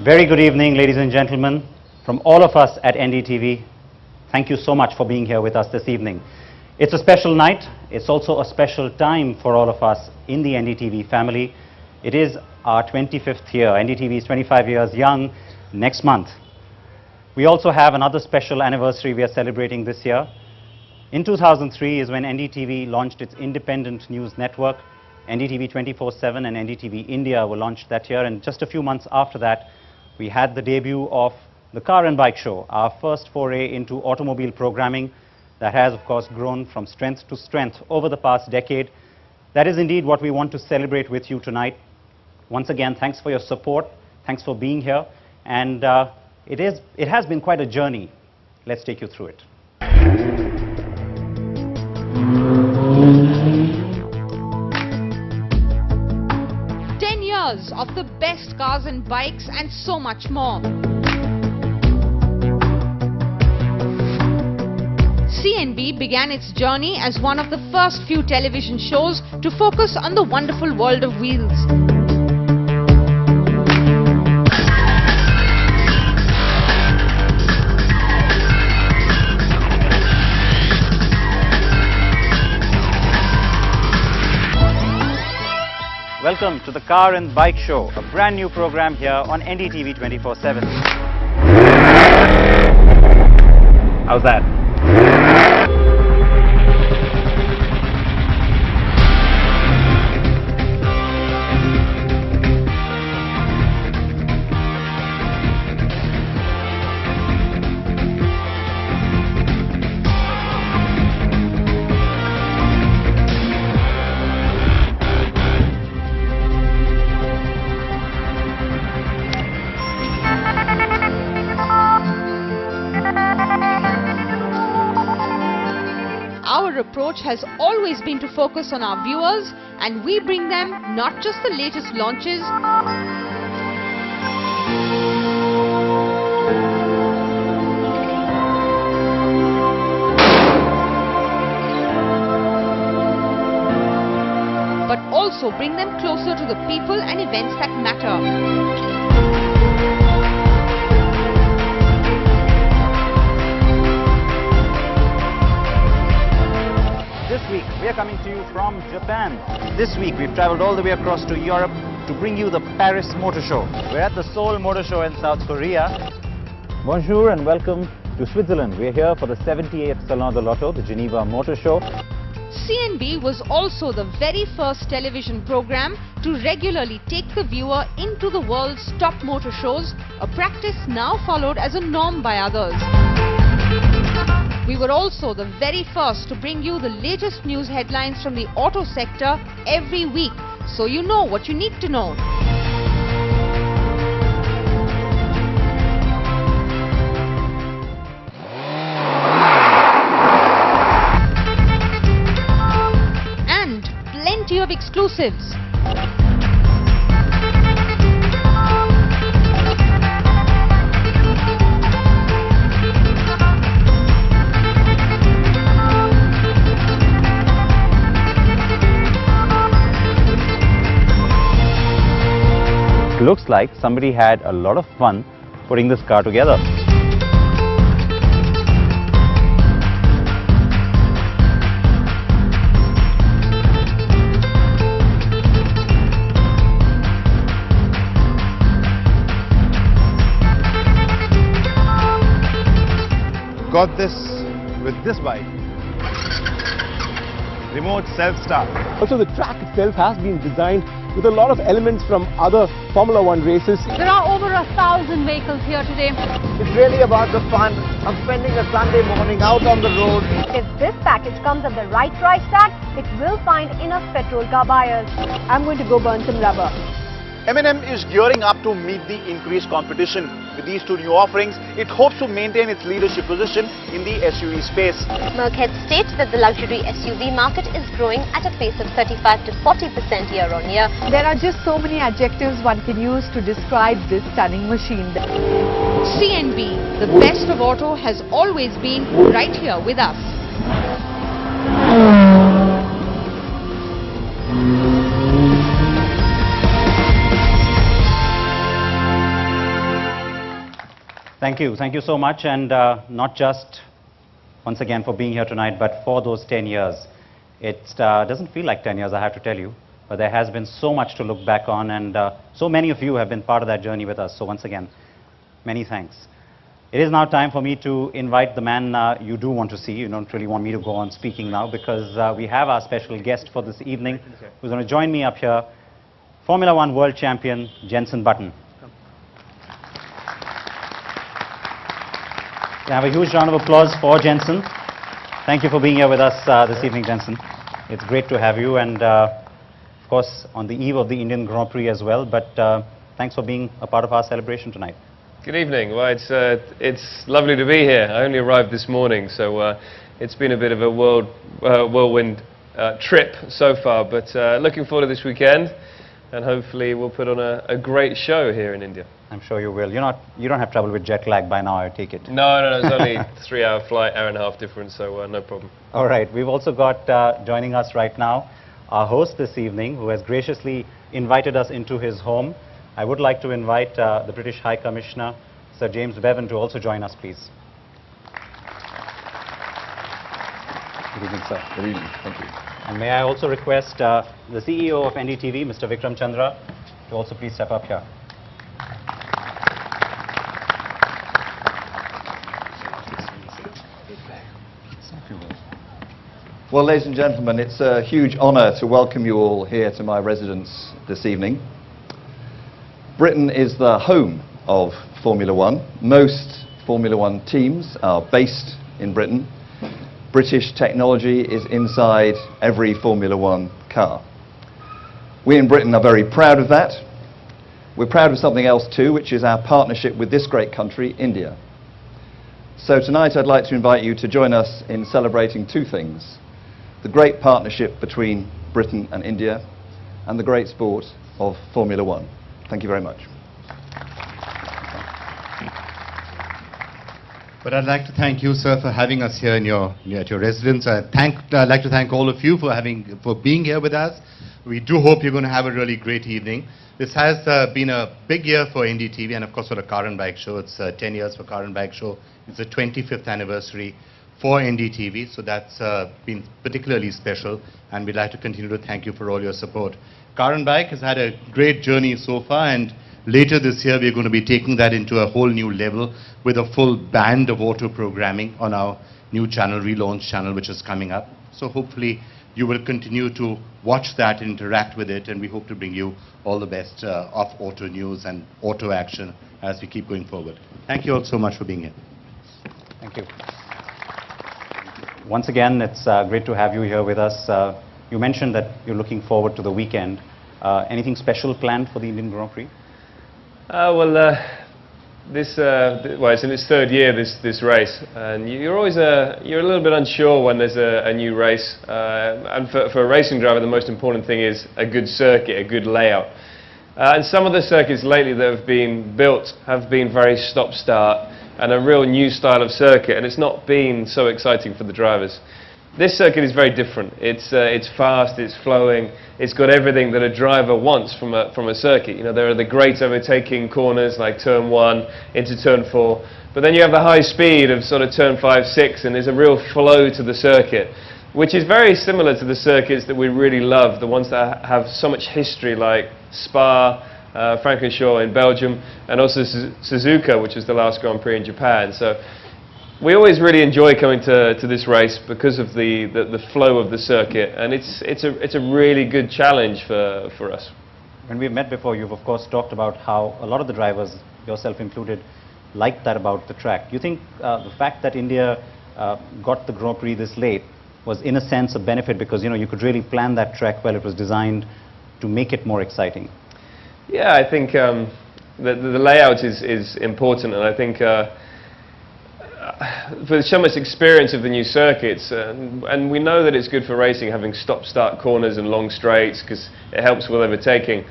Very good evening, ladies and gentlemen. From all of us at NDTV, thank you so much for being here with us this evening. It's a special night. It's also a special time for all of us in the NDTV family. It is our 25th year. NDTV is 25 years young next month. We also have another special anniversary we are celebrating this year. In 2003 is when NDTV launched its independent news network. NDTV 24/7 and NDTV India were launched that year, and just a few months after that, we had the debut of the Car and Bike Show, our first foray into automobile programming that has, of course, grown from strength to strength over the past decade. That is indeed what we want to celebrate with you tonight. Once again, thanks for your support. Thanks for being here. And it has been quite a journey. Let's take you through it. Of the best cars and bikes and so much more. CNB began its journey as one of the first few television shows to focus on the wonderful world of wheels. Welcome to the Car and Bike Show, a brand new program here on NDTV 24/7. How's that? Our approach has always been to focus on our viewers, and we bring them not just the latest launches, but also bring them closer to the people and events that matter. This week, we are coming to you from Japan. This week, we've traveled all the way across to Europe to bring you the Paris Motor Show. We're at the Seoul Motor Show in South Korea. Bonjour and welcome to Switzerland. We're here for the 78th Salon de l'Auto, the Geneva Motor Show. CNB was also the very first television program to regularly take the viewer into the world's top motor shows, a practice now followed as a norm by others. We were also the very first to bring you the latest news headlines from the auto sector every week, so you know what you need to know. And plenty of exclusives. Looks like somebody had a lot of fun putting this car together. Got this with this bike. Remote self-start. Also, the track itself has been designed with a lot of elements from other Formula One races. There are over 1,000 vehicles here today. It's really about the fun of spending a Sunday morning out on the road. If this package comes at the right price tag, it will find enough petrol car buyers. I'm going to go burn some rubber. M&M is gearing up to meet the increased competition. With these two new offerings, it hopes to maintain its leadership position in the SUV space. Merckhead states that the luxury SUV market is growing at a pace of 35 to 40% year on year. There are just so many adjectives one can use to describe this stunning machine. CNB, the best of auto, has always been right here with us. Thank you so much, and not just once again for being here tonight, but for those 10 years. It doesn't feel like 10 years, I have to tell you, but there has been so much to look back on, and so many of you have been part of that journey with us. So once again, many thanks. It is now time for me to invite the man you do want to see. You don't really want me to go on speaking now, because we have our special guest for this evening who's going to join me up here, Formula One World Champion Jenson Button. Can I have a huge round of applause for Jenson. Thank you for being here with us this evening, Jenson. It's great to have you, and of course on the eve of the Indian Grand Prix as well, but thanks for being a part of our celebration tonight. Good evening. Well, it's lovely to be here. I only arrived this morning, so it's been a bit of a whirlwind trip so far, but looking forward to this weekend, and hopefully we'll put on a great show here in India. I'm sure you will. You don't have trouble with jet lag by now, I take it. No, it's only a 3-hour flight, hour and a half difference, so no problem. All right, we've also got joining us right now our host this evening, who has graciously invited us into his home. I would like to invite the British High Commissioner, Sir James Bevan, to also join us, please. Good evening, sir. Good evening. Thank you. And may I also request the CEO of NDTV, Mr. Vikram Chandra, to also please step up here. Well, ladies and gentlemen, it's a huge honour to welcome you all here to my residence this evening. Britain is the home of Formula One. Most Formula One teams are based in Britain. British technology is inside every Formula One car. We in Britain are very proud of that. We're proud of something else too, which is our partnership with this great country, India. So tonight I'd like to invite you to join us in celebrating two things: the great partnership between Britain and India, and the great sport of Formula One. Thank you very much. But I'd like to thank you, sir, for having us here in at your residence. I'd like to thank all of you for being here with us. We do hope you're going to have a really great evening. This has been a big year for NDTV and, of course, for the Car and Bike Show. It's 10 years for Car and Bike Show. It's the 25th anniversary for NDTV, so that's been particularly special, and we'd like to continue to thank you for all your support. Car and Bike has had a great journey so far, and later this year we're going to be taking that into a whole new level with a full band of auto programming on our new channel, relaunch channel, which is coming up. So hopefully you will continue to watch that, interact with it, and we hope to bring you all the best of auto news and auto action as we keep going forward. Thank you all so much for being here. Thank you. Once again, it's great to have you here with us. You mentioned that you're looking forward to the weekend. Anything special planned for the Indian Grand Prix? It's in its third year, this race, and you're always you're a little bit unsure when there's a new race. And for a racing driver, the most important thing is a good circuit, a good layout. And some of the circuits lately that have been built have been very stop-start and a real new style of circuit, and it's not been so exciting for the drivers. This circuit is very different. It's fast, it's flowing, it's got everything that a driver wants from a circuit. You know, there are the great overtaking corners like turn 1 into turn 4, but then you have the high speed of sort of turn 5, 6, and there's a real flow to the circuit, which is very similar to the circuits that we really love, the ones that have so much history like Spa, Francorchamps in Belgium, and also Suzuka, which was the last Grand Prix in Japan. So we always really enjoy coming to this race because of the flow of the circuit, and it's a really good challenge for us. When we've met before, you've of course talked about how a lot of the drivers, yourself included, like that about the track. Do you think the fact that India got the Grand Prix this late was in a sense a benefit, because you could really plan that track well, it was designed to make it more exciting? Yeah, I think the layout is important, and I think for so much experience of the new circuits, and we know that it's good for racing having stop-start corners and long straights because it helps with overtaking,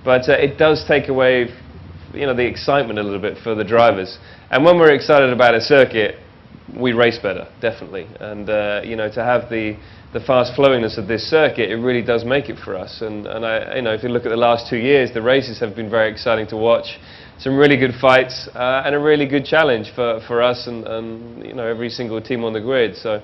but it does take away the excitement a little bit for the drivers. And when we're excited about a circuit, we race better, definitely. And to have the fast flowingness of this circuit, it really does make it for us. And if you look at the last 2 years, the races have been very exciting to watch. some really good fights and a really good challenge for us and you know, every single team on the grid. So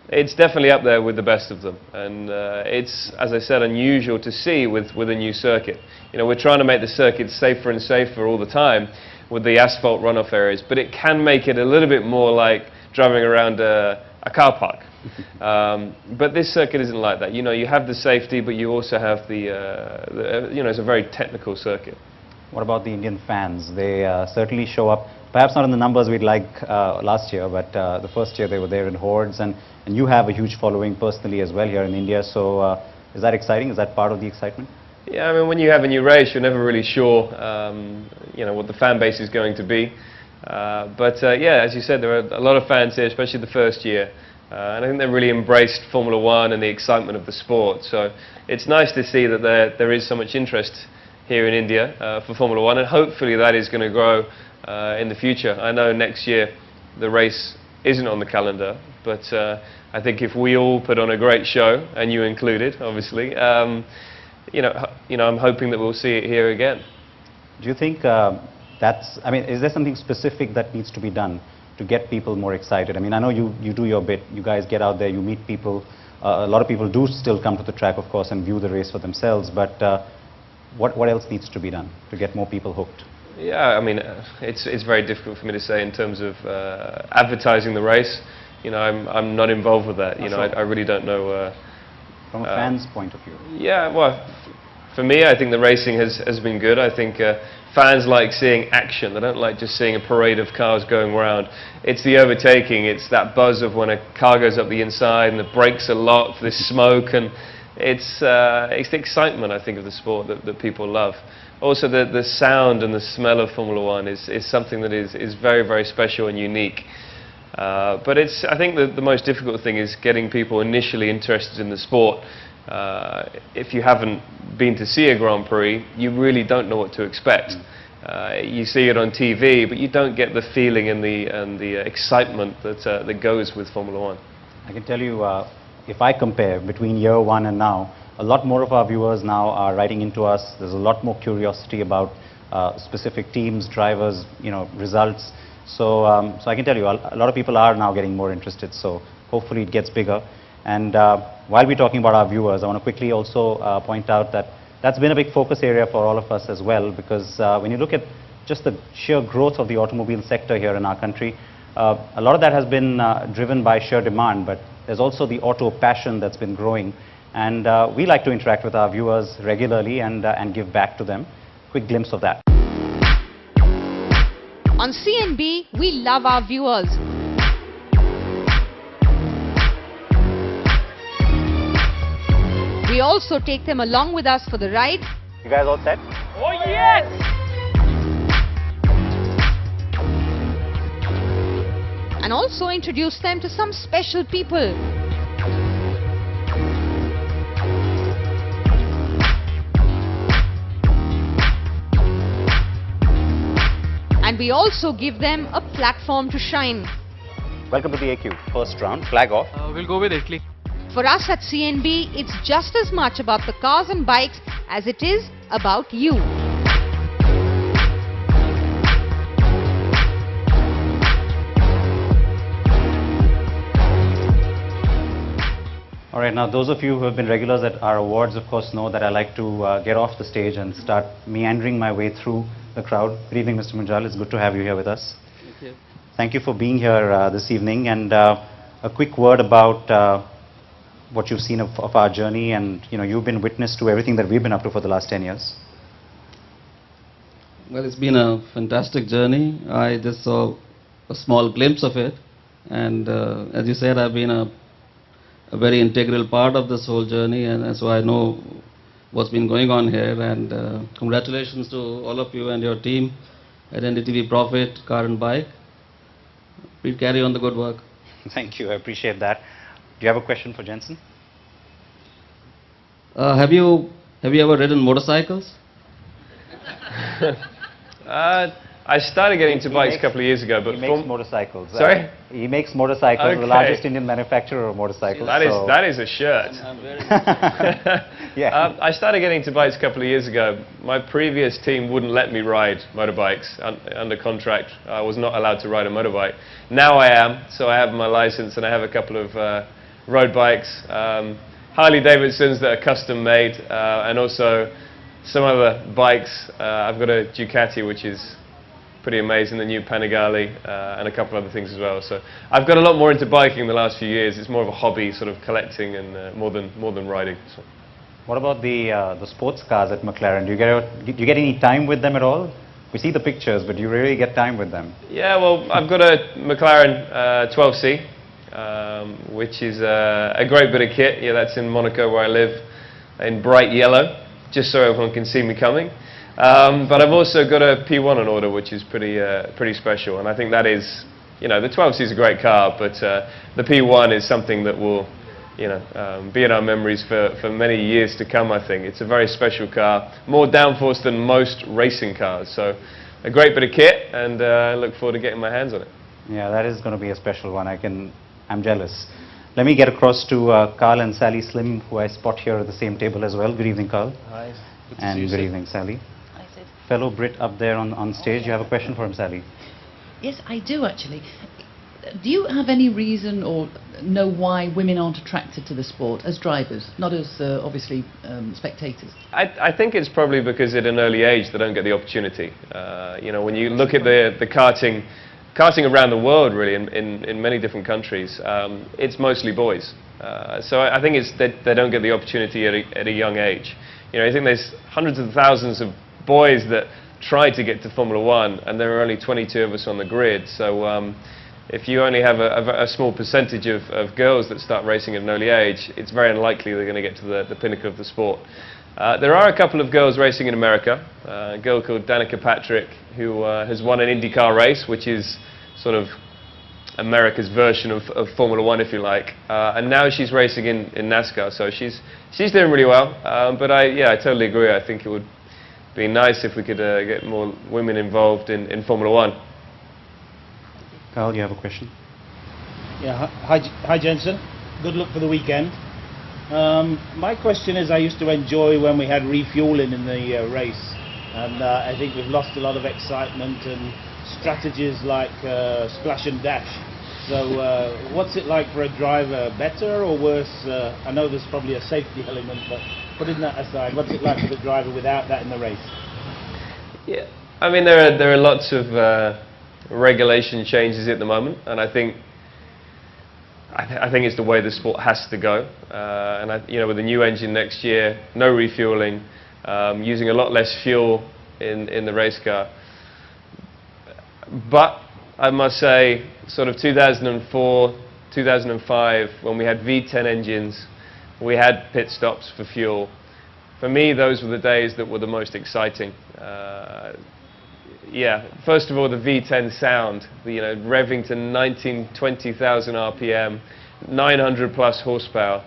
it's definitely up there with the best of them, and it's, as I said, unusual to see with a new circuit. You know, we're trying to make the circuit safer and safer all the time with the asphalt runoff areas, but it can make it a little bit more like driving around a car park. But this circuit isn't like that. You know, you have the safety, but you also have the you know, it's a very technical circuit. What about the Indian fans? They certainly show up, perhaps not in the numbers we'd like last year, but the first year they were there in hordes, and you have a huge following personally as well here in India. So is that exciting? Is that part of the excitement? Yeah, I mean, when you have a new race, you're never really sure, you know, what the fan base is going to be. But yeah, as you said, there are a lot of fans here, especially the first year. And I think they really embraced Formula One and the excitement of the sport. So it's nice to see that there is so much interest here in India for Formula One, and hopefully that is going to grow in the future. I know next year the race isn't on the calendar, but I think if we all put on a great show, and you included, obviously, you know, I'm hoping that we'll see it here again. Do you think I mean, is there something specific that needs to be done to get people more excited? I mean, I know you do your bit. You guys get out there, you meet people. A lot of people do still come to the track, of course, and view the race for themselves. But what else needs to be done to get more people hooked? Yeah, I mean, it's very difficult for me to say in terms of advertising the race. You know, I'm not involved with that. You know, I really don't know. From a fan's point of view. Yeah, well, for me, I think the racing has been good. I think fans like seeing action. They don't like just seeing a parade of cars going around. It's the overtaking. It's that buzz of when a car goes up the inside and the brakes are locked, this smoke, and it's the excitement, I think, of the sport that people love. Also, the sound and the smell of Formula One is something that is very, very special and unique. But I think the most difficult thing is getting people initially interested in the sport. If you haven't been to see a Grand Prix, you really don't know what to expect. You see it on TV, but you don't get the feeling and the excitement that goes with Formula One. I can tell you, if I compare between year one and now, a lot more of our viewers now are writing into us. There's a lot more curiosity about specific teams, drivers, you know, results. So I can tell you, a lot of people are now getting more interested. So hopefully it gets bigger. And while we're talking about our viewers, I want to quickly also point out that that's been a big focus area for all of us as well, because when you look at just the sheer growth of the automobile sector here in our country, a lot of that has been driven by sheer demand, but there's also the auto passion that's been growing. And we like to interact with our viewers regularly and give back to them. Quick glimpse of that. On CNB, we love our viewers. We also take them along with us for the ride. You guys all set? Oh, yes! And also introduce them to some special people. And we also give them a platform to shine. Welcome to the AQ. First round, flag off. We'll go with Italy. For us at CNB, it's just as much about the cars and bikes as it is about you. All right, now those of you who have been regulars at our awards, of course, know that I like to get off the stage and start meandering my way through the crowd. Good evening, Mr. Munjal. It's good to have you here with us. Thank you. Thank you for being here this evening. And a quick word about what you've seen of our journey, and you've been witness to everything that we've been up to for the last 10 years. Well, it's been a fantastic journey. I just saw a small glimpse of it, and as you said, I've been a very integral part of this whole journey, and so I know what's been going on here. And congratulations to all of you and your team at NDTV Profit, Car and Bike. Please carry on the good work. Thank you. I appreciate that. Do you have a question for Jenson? Have you ever ridden motorcycles? I started getting into bikes a couple of years ago, but he makes motorcycles. Sorry? He makes motorcycles, Okay. the largest Indian manufacturer of motorcycles. That is a shirt. Yeah. I started getting into bikes a couple of years ago. My previous team wouldn't let me ride motorbikes under contract. I was not allowed to ride a motorbike. Now I am, so I have my license and I have a couple of road bikes. Harley Davidsons that are custom made, and also some other bikes. I've got a Ducati, which is pretty amazing, the new Panigale, and a couple of other things as well. So I've got a lot more into biking the last few years. It's more of a hobby, sort of collecting, and more than riding. So. What about the sports cars at McLaren? Do you get any time with them at all? We see the pictures, but do you really get time with them? Yeah, well, I've got a McLaren 12C, which is a great bit of kit. Yeah, that's in Monaco where I live, in bright yellow, just so everyone can see me coming. But I've also got a P1 on order, which is pretty special, and I think that is, you know, the 12C is a great car, but the P1 is something that will, you know, be in our memories for many years to come. I think it's a very special car, more downforce than most racing cars. So a great bit of kit, and I look forward to getting my hands on it. Yeah, that is going to be a special one. I'm jealous. Let me get across to Carl and Sally Slim, who I spot here at the same table as well. Good evening, Carl. Hi. And good evening, Sally. Fellow Brit up there on stage. You have a question for him, Sally? Yes, I do actually. Do you have any reason or know why women aren't attracted to the sport as drivers, not as obviously spectators? I think it's probably because at an early age they don't get the opportunity. You know, when you look at the karting around the world, really, in many different countries, it's mostly boys. So I think it's that they don't get the opportunity at a young age. You know, I think there's hundreds of thousands of boys that try to get to Formula One, and there are only 22 of us on the grid. So if you only have a small percentage of girls that start racing at an early age, it's very unlikely they're going to get to the pinnacle of the sport. There are a couple of girls racing in America. A girl called Danica Patrick, who has won an IndyCar race, which is sort of America's version of Formula One, if you like. And now she's racing in NASCAR, so she's doing really well. But I totally agree. I think it would be nice if we could get more women involved in Formula One. Carl, you have a question? Yeah, hi Jenson. Good luck for the weekend. My question is, I used to enjoy when we had refueling in the race, and I think we've lost a lot of excitement and strategies like splash and dash. So what's it like for a driver, better or worse? I know there's probably a safety element, but putting that aside, what's it like for the driver without that in the race? Yeah, I mean there are lots of regulation changes at the moment, and I think it's the way the sport has to go. And you know, with the new engine next year, no refueling, using a lot less fuel in the race car. But I must say, sort of 2004, 2005, when we had V10 engines, we had pit stops for fuel. For me, those were the days that were the most exciting. Yeah, first of all, the V10 sound, you know, revving to 20,000 RPM, 900 plus horsepower,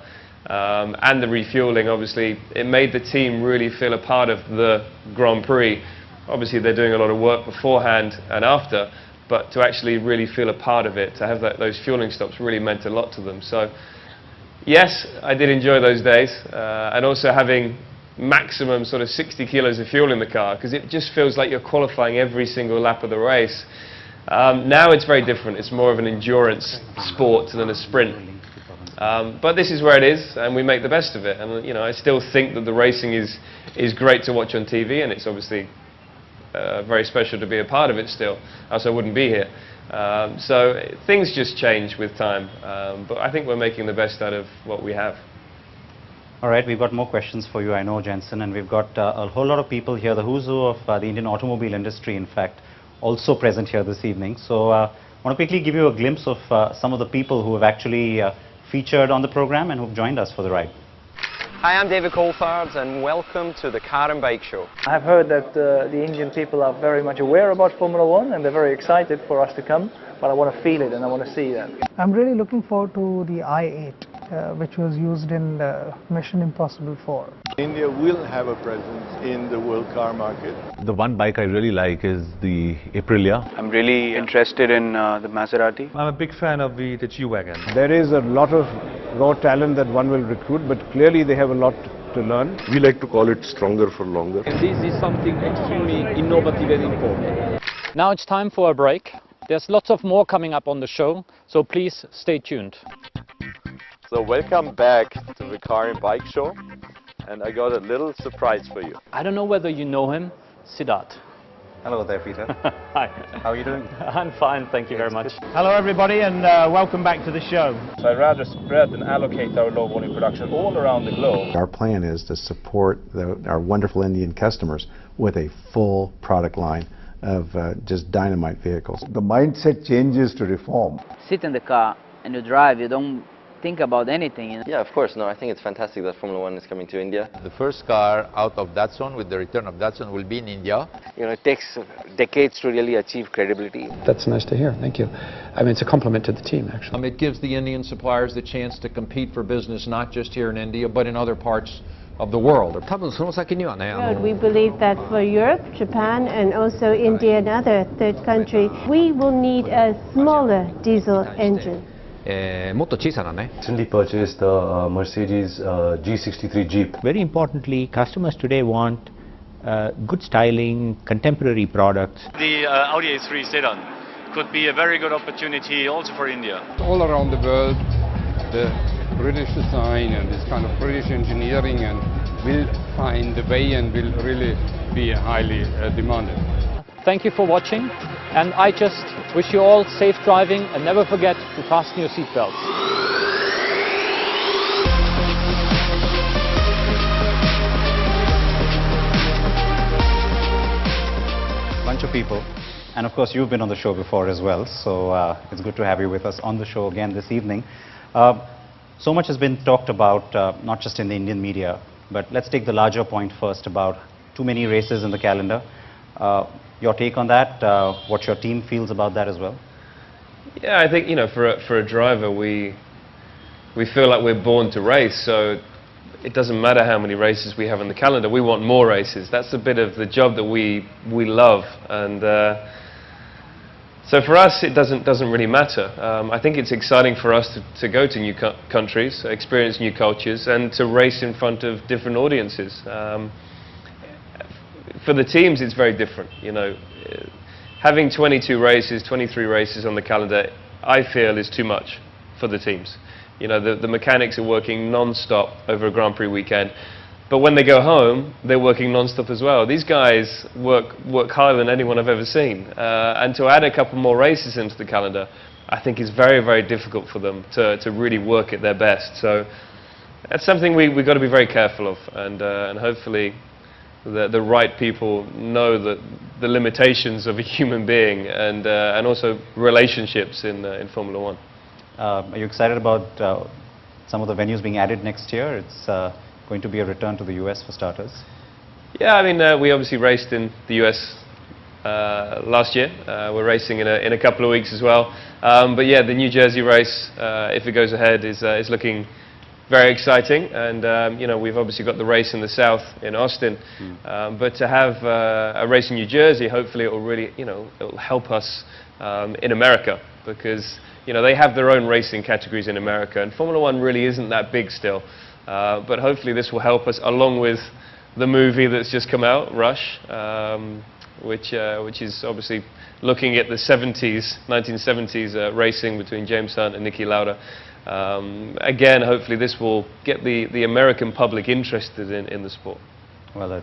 and the refueling, obviously, it made the team really feel a part of the Grand Prix. Obviously, they're doing a lot of work beforehand and after, but to actually really feel a part of it, to have those fueling stops really meant a lot to them. So, yes, I did enjoy those days, and also having maximum sort of 60 kilos of fuel in the car, because it just feels like you're qualifying every single lap of the race. Now it's very different. It's more of an endurance sport than a sprint. But this is where it is, and we make the best of it. And you know, I still think that the racing is great to watch on TV, and it's obviously very special to be a part of it still, else I wouldn't be here. So things just change with time, but I think we're making the best out of what we have. All right, we've got more questions for you, I know, Jenson, and we've got a whole lot of people here, the who's who of the Indian automobile industry, in fact, also present here this evening. So I want to quickly give you a glimpse of some of the people who have actually featured on the program and who've joined us for the ride. Hi, I'm David Coulthard, and welcome to the Car and Bike Show. I've heard that the Indian people are very much aware about Formula One, and they're very excited for us to come, but I want to feel it and I want to see that. I'm really looking forward to the i8. which was used in Mission Impossible 4. India will have a presence in the world car market. The one bike I really like is the Aprilia. I'm really interested in the Maserati. I'm a big fan of the G-Wagon. There is a lot of raw talent that one will recruit, but clearly they have a lot to learn. We like to call it stronger for longer. This is something extremely innovative and important. Now it's time for a break. There's lots of more coming up on the show, so please stay tuned. So welcome back to the Car and Bike Show, and I got a little surprise for you. I don't know whether you know him, Siddharth. Hello there, Peter. Hi. How are you doing? I'm fine, thank you very much. Hello everybody, and welcome back to the show. So I'd rather spread and allocate our low volume production all around the globe. Our plan is to support our wonderful Indian customers with a full product line of just dynamite vehicles. The mindset changes to reform. Sit in the car and you drive, you don't think about anything. You know? Yeah, of course. No, I think it's fantastic that Formula One is coming to India. The first car out of Datsun with the return of Datsun will be in India. You know, it takes decades to really achieve credibility. That's nice to hear. Thank you. I mean, it's a compliment to the team, actually. It gives the Indian suppliers the chance to compete for business not just here in India, but in other parts of the world. We believe that for Europe, Japan, and also India and other third countries, we will need a smaller diesel engine. Recently purchased the Mercedes G63 Jeep. Very importantly, customers today want good styling, contemporary products. The Audi A3 sedan could be a very good opportunity also for India. All around the world, the British design and this kind of British engineering and will find a way and will really be highly demanded. Thank you for watching, and I just wish you all safe driving, and never forget to fasten your seatbelts. Bunch of people, and of course you've been on the show before as well, so it's good to have you with us on the show again this evening. So much has been talked about, not just in the Indian media, but let's take the larger point first about too many races in the calendar. Your take on that, what your team feels about that as well? Yeah, I think, you know, for a driver, we feel like we're born to race, so it doesn't matter how many races we have on the calendar, we want more races. That's a bit of the job that we love, and so for us it doesn't really matter. I think it's exciting for us to go to new countries, experience new cultures, and to race in front of different audiences. For the teams it's very different, you know. Having 22 races, 23 races on the calendar, I feel is too much for the teams. You know, the mechanics are working non-stop over a Grand Prix weekend, but when they go home, they're working non-stop as well. These guys work harder than anyone I've ever seen, and to add a couple more races into the calendar, I think is very, very difficult for them to really work at their best. So that's something we've got to be very careful of, and hopefully the right people know that the limitations of a human being, and also relationships in Formula One. Are you excited about some of the venues being added next year? It's going to be a return to the US for starters. Yeah, I mean, we obviously raced in the US last year. We're racing in a couple of weeks as well. But yeah, the New Jersey race, if it goes ahead, is looking very exciting. And you know, we've obviously got the race in the south in Austin. But to have a race in New Jersey, hopefully it will really, you know, it will help us in America, because you know, they have their own racing categories in America, and Formula One really isn't that big still. But hopefully this will help us, along with the movie that's just come out, Rush, which is obviously looking at the 1970s racing between James Hunt and Niki Lauda. Again, hopefully this will get the American public interested in the sport. Well, there's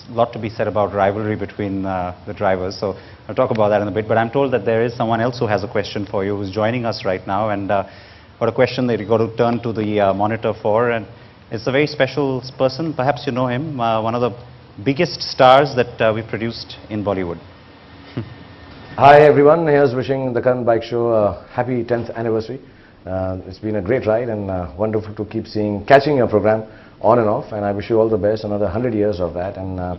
a lot to be said about rivalry between the drivers, so I'll talk about that in a bit. But I'm told that there is someone else who has a question for you, who's joining us right now, and got a question that you've got to turn to the monitor for, and it's a very special person. Perhaps you know him, one of the biggest stars that we've produced in Bollywood. Hi everyone, here's wishing the Car and Bike Show a happy 10th anniversary. It's been a great ride and wonderful to keep catching your program on and off, and I wish you all the best, another 100 years of that, and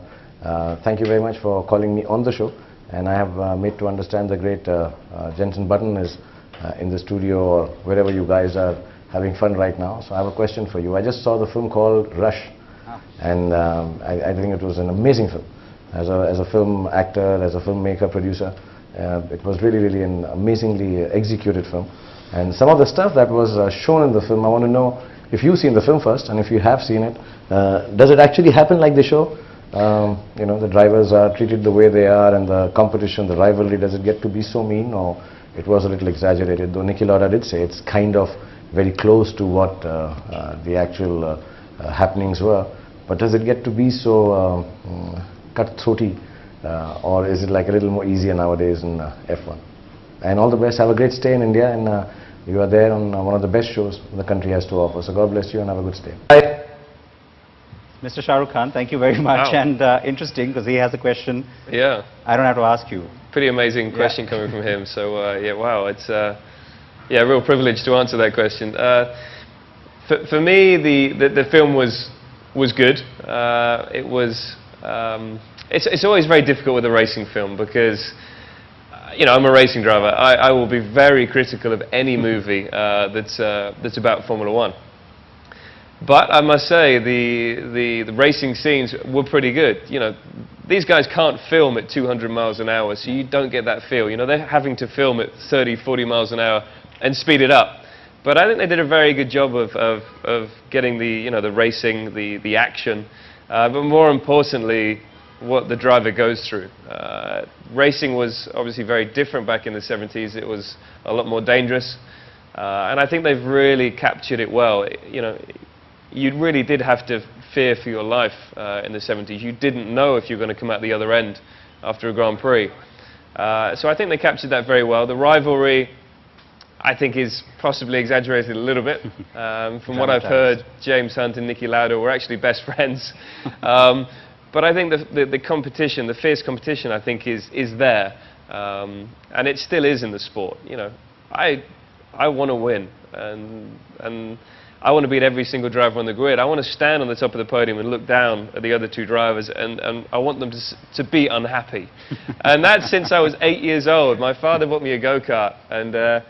thank you very much for calling me on the show. And I have made to understand the great Jenson Button is in the studio or wherever you guys are having fun right now. So I have a question for you. I just saw the film called Rush, and I think it was an amazing film. As a film actor, as a filmmaker, producer, it was really an amazingly executed film. And some of the stuff that was shown in the film, I want to know if you've seen the film first, and if you have seen it, does it actually happen like they show? You know, the drivers are treated the way they are, and the competition, the rivalry, does it get to be so mean, or it was a little exaggerated? Though Niki Lauda did say it's kind of very close to what the actual happenings were. But does it get to be so cutthroaty, or is it like a little more easier nowadays in F1? And all the best. Have a great stay in India, and you are there on one of the best shows the country has to offer. So God bless you and have a good stay. Bye. Mr. Shah Rukh Khan, thank you very much. Wow. And interesting, because he has a question. Yeah. I don't have to ask you. Pretty amazing question coming from him. So yeah, wow, it's a real privilege to answer that question. For me, the film was good. It was. It's always very difficult with a racing film because, you know, I'm a racing driver. I will be very critical of any movie that's about Formula One. But I must say the racing scenes were pretty good. You know, these guys can't film at 200 miles an hour, so you don't get that feel. You know, they're having to film at 30, 40 miles an hour and speed it up. But I think they did a very good job of getting the racing, the action, but more importantly, what the driver goes through. Racing was obviously very different back in the 70s. It was a lot more dangerous, and I think they've really captured it well. You know, you really did have to fear for your life in the 70s. You didn't know if you were going to come out the other end after a Grand Prix. So I think they captured that very well. The rivalry, I think, is possibly exaggerated a little bit. From what I've heard, James Hunt and Niki Lauda were actually best friends. But I think the competition, the fierce competition, I think is there, and it still is in the sport. You know, I want to win, and I want to beat every single driver on the grid. I want to stand on the top of the podium and look down at the other two drivers, and I want them to be unhappy. And that's since I was 8 years old. My father bought me a go-kart, and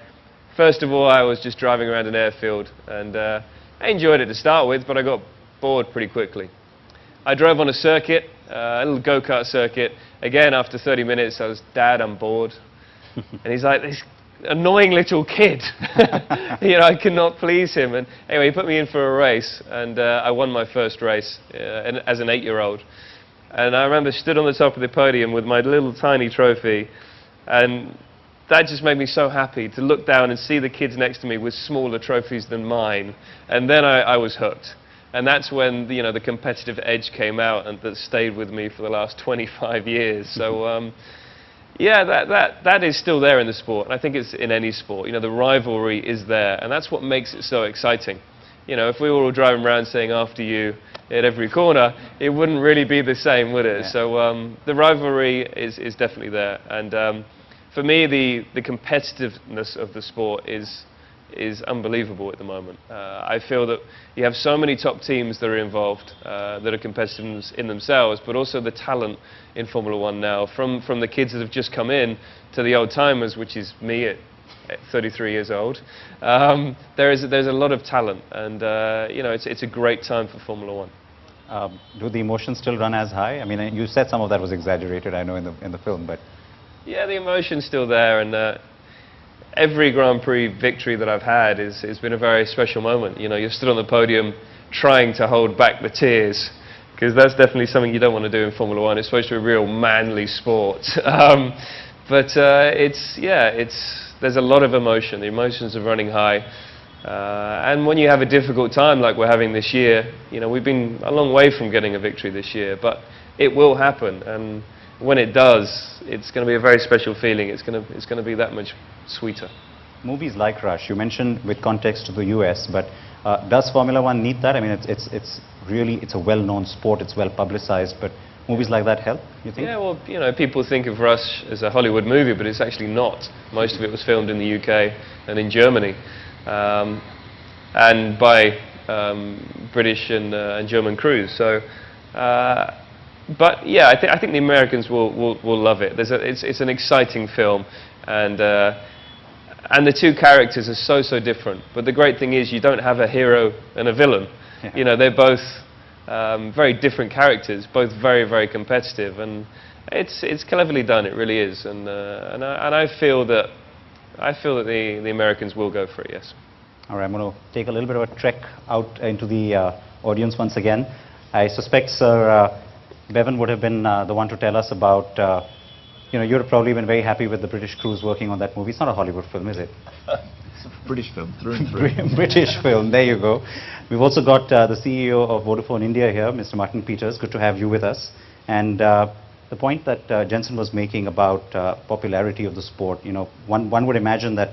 first of all, I was just driving around an airfield, and I enjoyed it to start with, but I got bored pretty quickly. I drove on a circuit, a little go-kart circuit. Again, after 30 minutes, I was, "Dad, I'm bored." And he's like, "This annoying little kid." You know, I could not please him. And anyway, he put me in for a race, and I won my first race as an 8-year-old. And I remember stood on the top of the podium with my little tiny trophy, and that just made me so happy to look down and see the kids next to me with smaller trophies than mine. And then I was hooked. And that's when the competitive edge came out, and that stayed with me for the last 25 years. So yeah, that is still there in the sport, and I think it's in any sport. You know, the rivalry is there, and that's what makes it so exciting. You know, if we were all driving around saying "after you" at every corner, it wouldn't really be the same, would it? Yeah. So the rivalry is definitely there, and for me, the competitiveness of the sport is unbelievable at the moment. I feel that you have so many top teams that are involved, that are competitive in themselves, but also the talent in Formula One now, from the kids that have just come in to the old timers, which is me at 33 years old. There's a lot of talent, and you know, it's a great time for Formula One. Do the emotions still run as high? I mean, you said some of that was exaggerated, I know, in the film, but yeah, the emotion's still there, and every Grand Prix victory that I've had has been a very special moment. You know, you're stood on the podium trying to hold back the tears, because that's definitely something you don't want to do in Formula One. It's supposed to be a real manly sport. But there's a lot of emotion. The emotions are running high. And when you have a difficult time like we're having this year, you know, we've been a long way from getting a victory this year, but it will happen. And when it does, it's going to be a very special feeling. It's going to be that much sweeter. Movies like Rush, you mentioned with context to the US, but does Formula One need that? I mean, it's a well-known sport, it's well publicized, but movies like that help, you think? Yeah, well, you know, people think of Rush as a Hollywood movie, but it's actually not. Most of it was filmed in the UK and in Germany, and by British and German crews. So. But yeah, I think the Americans will love it. It's an exciting film, and and the two characters are so different. But the great thing is you don't have a hero and a villain. Yeah. You know, they're both very different characters, both very competitive, and it's cleverly done. It really is, and I feel that the Americans will go for it. Yes. All right, I'm going to take a little bit of a trek out into the audience once again. I suspect Sir Bevan would have been the one to tell us about. You know, you'd have probably been very happy with the British crews working on that movie. It's not a Hollywood film, is it? It's a British film, through and through. British film, there you go. We've also got the CEO of Vodafone India here, Mr. Martin Peters. Good to have you with us. And the point that Jenson was making about popularity of the sport, you know, one would imagine that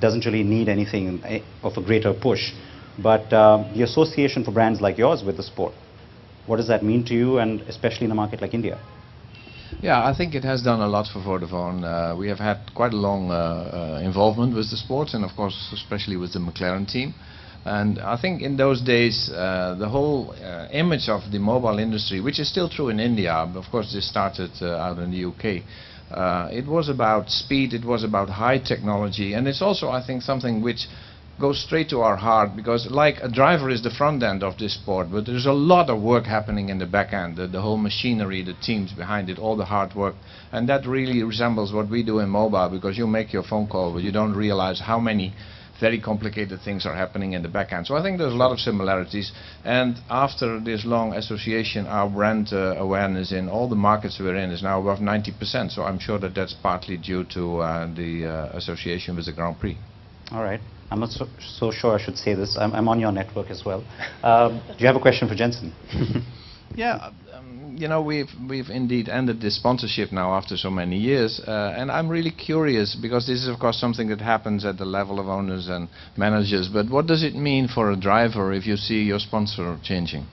doesn't really need anything of a greater push. But the association for brands like yours with the sport, what does that mean to you, and especially in a market like India? Yeah, I think it has done a lot for Vodafone. We have had quite a long involvement with the sport, and of course especially with the McLaren team. And I think in those days the whole image of the mobile industry, which is still true in India, of course this started out in the UK, it was about speed, it was about high technology, and it's also, I think, something which goes straight to our heart, because like a driver is the front end of this sport, but there's a lot of work happening in the back end, the whole machinery, the teams behind it, all the hard work, and that really resembles what we do in mobile, because you make your phone call but you don't realize how many very complicated things are happening in the back end. So I think there's a lot of similarities, and after this long association, our brand awareness in all the markets we're in is now above 90%, so I'm sure that that's partly due to the association with the Grand Prix. All right. I'm not so sure I should say this. I'm on your network as well. Do you have a question for Jenson? Yeah, you know, we've indeed ended this sponsorship now after so many years, and I'm really curious, because this is of course something that happens at the level of owners and managers, but what does it mean for a driver if you see your sponsor changing?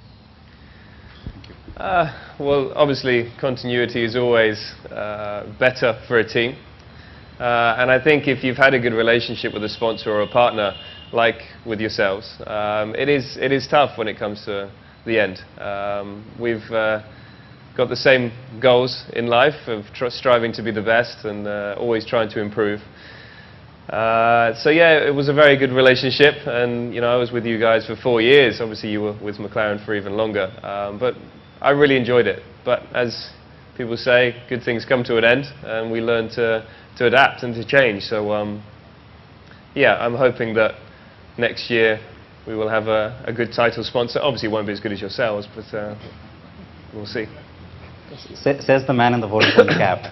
Well, obviously continuity is always better for a team. And I think if you've had a good relationship with a sponsor or a partner, like with yourselves, it is tough when it comes to the end. We've got the same goals in life of striving to be the best and always trying to improve. So yeah, it was a very good relationship, and you know, I was with you guys for 4 years. Obviously you were with McLaren for even longer, but I really enjoyed it. But as people say, good things come to an end, and we learn to adapt and to change. So yeah, I'm hoping that next year we will have a good title sponsor. Obviously it won't be as good as yourselves, but we'll see. Says the man in the Vodafone cap.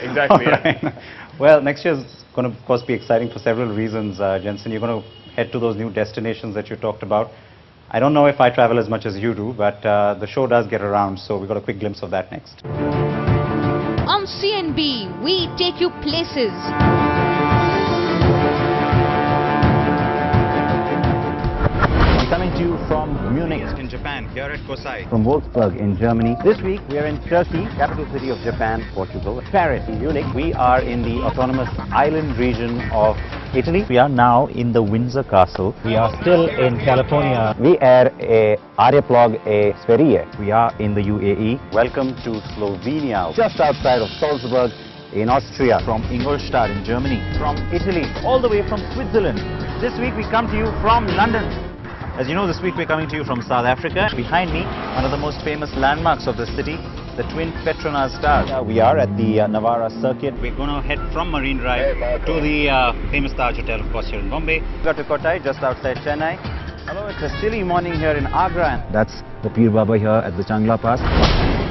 Exactly, yeah. Right. Well, next year is going to, of course, be exciting for several reasons, Jenson. You're going to head to those new destinations that you talked about. I don't know if I travel as much as you do, but the show does get around, so we've got a quick glimpse of that next. On CNB, we take you places. Coming to you from Munich in Japan, here at Kosai. From Wolfsburg in Germany. This week we are in Turkey, capital city of Japan, Portugal, Paris, Munich. We are in the autonomous island region of Italy. We are now in the Windsor Castle. We are still in California. We are a Arjeplog a Sverige. We are in the UAE. Welcome to Slovenia, just outside of Salzburg in Austria. From Ingolstadt in Germany. From Italy, all the way from Switzerland. This week we come to you from London. As you know, this week we're coming to you from South Africa. Behind me, one of the most famous landmarks of the city, the twin Petronas Towers. We are at the Navara circuit. We're going to head from Marine Drive to the famous Taj Hotel, of course, here in Bombay. We got to Kotai, just outside Chennai. Hello, it's a chilly morning here in Agra. That's the Pir Baba here at the Changla Pass.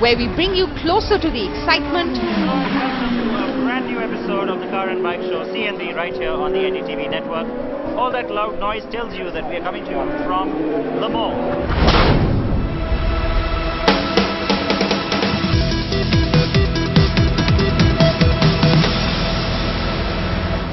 Where we bring you closer to the excitement. Welcome to a brand new episode of the Car and Bike Show, CNB, right here on the NDTV network. All that loud noise tells you that we are coming to you from Le Mans.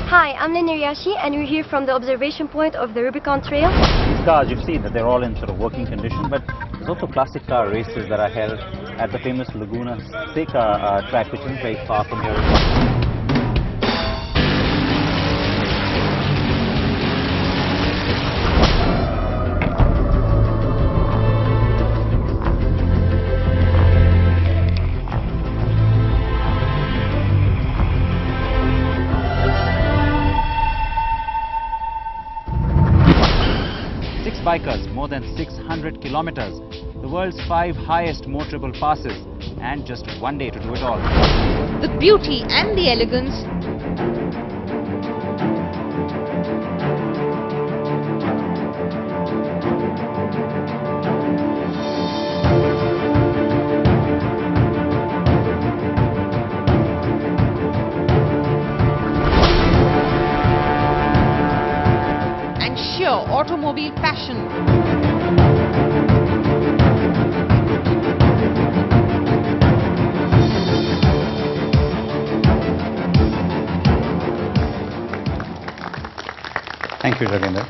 Hi, I'm Lena Riashi, and we're here from the observation point of the Rubicon Trail. These cars, you've seen that they're all in sort of working condition, but there's also classic car races that are held at the famous Laguna Seca track, which isn't very far from here. bikers more than 600 kilometers, the world's 5 highest motorable passes, and just one day to do it all. The beauty and the elegance, and sheer automobile passion. Thank you, Jagendra.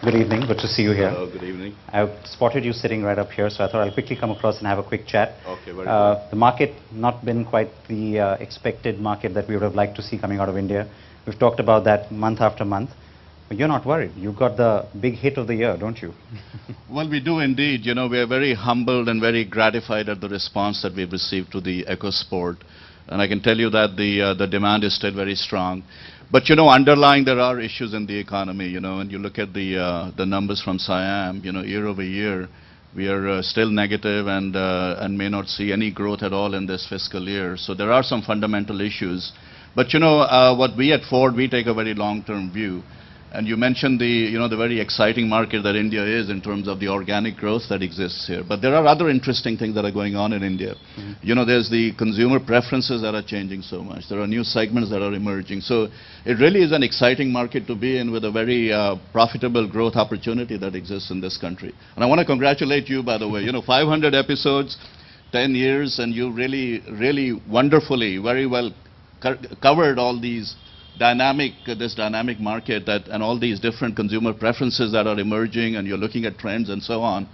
Good evening. Good to see you here. Hello, good evening. I spotted you sitting right up here, so I thought I'll quickly come across and have a quick chat. Okay, very good. The market not been quite the expected market that we would have liked to see coming out of India. We've talked about that month after month. But you're not worried. You got the big hit of the year, don't you? Well, we do indeed. You know, we are very humbled and very gratified at the response that we've received to the EcoSport. And I can tell you that the demand is still very strong. But, you know, underlying there are issues in the economy, you know, and you look at the numbers from SIAM, you know, year over year, we are still negative and may not see any growth at all in this fiscal year. So there are some fundamental issues. But, you know, what we at Ford, we take a very long-term view. And you mentioned the very exciting market that India is in terms of the organic growth that exists here. But there are other interesting things that are going on in India. Mm-hmm. You know, there's the consumer preferences that are changing so much. There are new segments that are emerging. So it really is an exciting market to be in with a very profitable growth opportunity that exists in this country. And I want to congratulate you, by the way. You know, 500 episodes, 10 years, and you really, really wonderfully, very well covered all these this dynamic market and all these different consumer preferences that are emerging, and you're looking at trends and so on.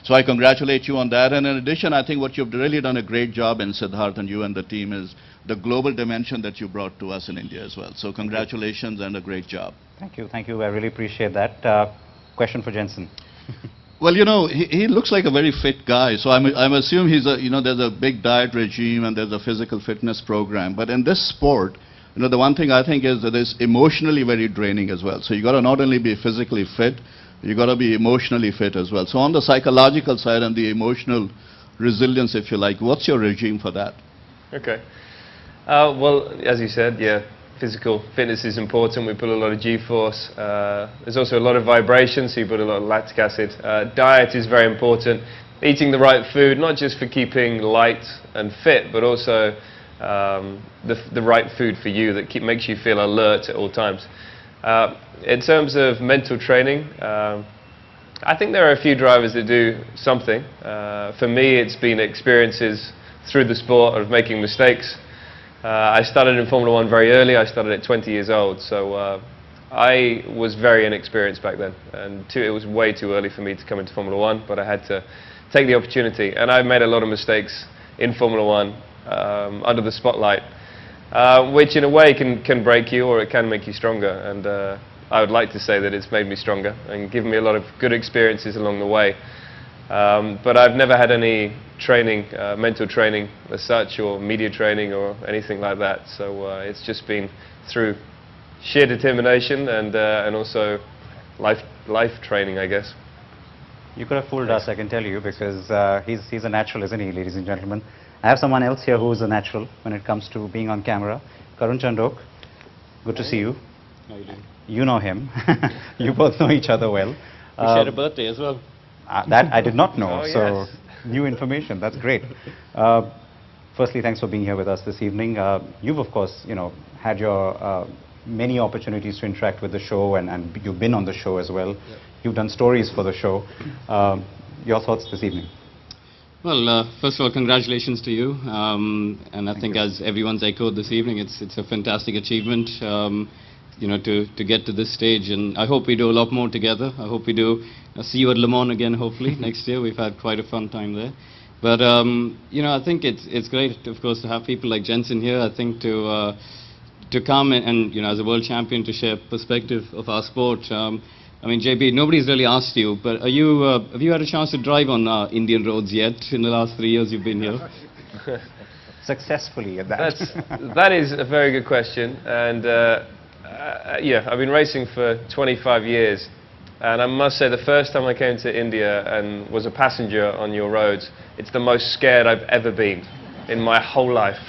So I congratulate you on that. And in addition, I think what you've really done a great job in, Siddharth, and you and the team, is the global dimension that you brought to us in India as well. So congratulations and a great job. Thank you. Thank you. I really appreciate that. Question for Jenson. Well, you know, he looks like a very fit guy. So I'm assuming he's there's a big diet regime and there's a physical fitness program. But in this sport, you know, the one thing I think is that it's emotionally very draining as well. So you got to not only be physically fit, you got to be emotionally fit as well. So on the psychological side and the emotional resilience, if you like, what's your regime for that? Okay. Well, as you said, yeah, physical fitness is important. We put a lot of G-force. There's also a lot of vibration, so you put a lot of lactic acid. Diet is very important. Eating the right food, not just for keeping light and fit, but also the right food for you that makes you feel alert at all times. In terms of mental training, I think there are a few drivers that do something. For me, it's been experiences through the sport of making mistakes. I started in Formula 1 very early. I started at 20 years old, so I was very inexperienced back then, and it was way too early for me to come into Formula 1, but I had to take the opportunity, and I made a lot of mistakes in Formula 1 under the spotlight, which in a way can break you, or it can make you stronger, and I would like to say that it's made me stronger and given me a lot of good experiences along the way. But I've never had any training, mental training as such, or media training or anything like that, so it's just been through sheer determination and also life training, I guess. You could have fooled us, I can tell you, because he's a natural, isn't he, ladies and gentlemen? I have someone else here who is a natural when it comes to being on camera. Karun Chandok, good to see you. How are you doing? You know him. You both know each other well. We shared a birthday as well. That I did not know, Oh, so yes. new information, that's great. Firstly, thanks for being here with us this evening. You've, of course, had your many opportunities to interact with the show, and you've been on the show as well. Yeah. You've done stories for the show. Your thoughts this evening? Well, first of all, congratulations to you. And I think as everyone's echoed this evening, it's a fantastic achievement, to get to this stage. And I hope we do a lot more together. I hope we do see you at Le Mans again, hopefully, next year. We've had quite a fun time there. But, I think it's great, of course, to have people like Jenson here. I think to come and as a world champion, to share perspective of our sport. I mean, JB, nobody's really asked you, but have you had a chance to drive on Indian roads yet in the last 3 years you've been here? Successfully at that. That is a very good question, and yeah, I've been racing for 25 years, And I must say, the first time I came to India and was a passenger on your roads, it's the most scared I've ever been in my whole life.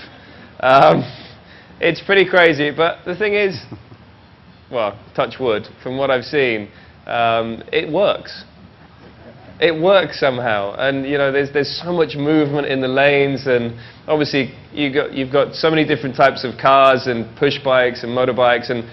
It's pretty crazy, but the thing is, well, touch wood, from what I've seen, it works. It works somehow, and you know, there's so much movement in the lanes, and obviously you've got so many different types of cars and push bikes and motorbikes and